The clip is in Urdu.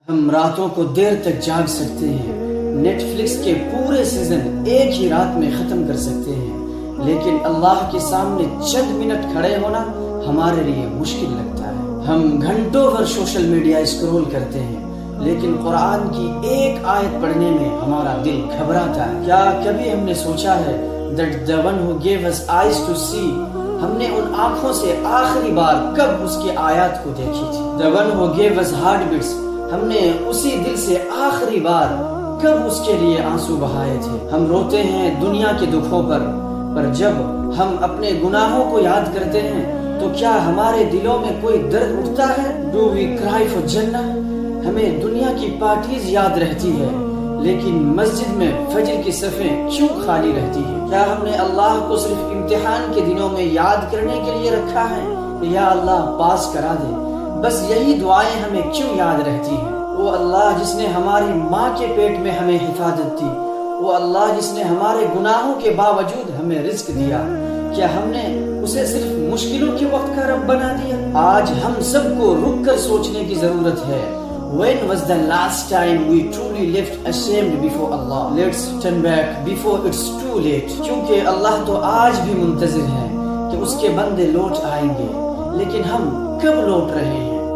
ہم راتوں کو دیر تک جاگ سکتے ہیں، نیٹ فلکس کے پورے سیزن ایک ہی رات میں ختم کر سکتے ہیں، لیکن اللہ کے سامنے چند منٹ کھڑے ہونا ہمارے لیے مشکل لگتا ہے۔ ہم گھنٹوں بھر سوشل میڈیا اسکرول کرتے ہیں، لیکن قرآن کی ایک آیت پڑھنے میں ہمارا دل گھبراتا ہے۔ کیا کبھی ہم نے سوچا ہے that the one who gave us eyes to see، ہم نے ان آنکھوں سے آخری بار کب اس کی آیات کو دیکھی تھی؟ the one who gave us heart beats، ہم نے اسی دل سے آخری بار کب اس کے لیے آنسو بہائے تھے؟ ہم روتے ہیں دنیا کے دکھوں پر جب ہم اپنے گناہوں کو یاد کرتے ہیں تو کیا ہمارے دلوں میں کوئی درد اٹھتا ہے؟ do we cry for جنہ؟ ہمیں دنیا کی پارٹیز یاد رہتی ہے، لیکن مسجد میں فجر کی صفیں کیوں خالی رہتی ہیں؟ کیا ہم نے اللہ کو صرف امتحان کے دنوں میں یاد کرنے کے لیے رکھا ہے کہ یا اللہ پاس کرا دے؟ بس یہی دعائیں ہمیں کیوں یاد رہتی ہیں؟ وہ اللہ جس نے ہماری ماں کے پیٹ میں ہمیں حفاظت دی، وہ اللہ جس نے ہمارے گناہوں کے باوجود ہمیں رزق دیا، کیا ہم نے اسے صرف مشکلوں کے وقت کا رب بنا دیا؟ آج ہم سب کو رک کر سوچنے کی ضرورت ہے، when was the last time we truly left ashamed before Allah? Let's turn back before it's too late، کیونکہ اللہ تو آج بھی منتظر ہے کہ اس کے بندے لوٹ آئیں گے، لیکن ہم کب لوٹ رہے ہیں؟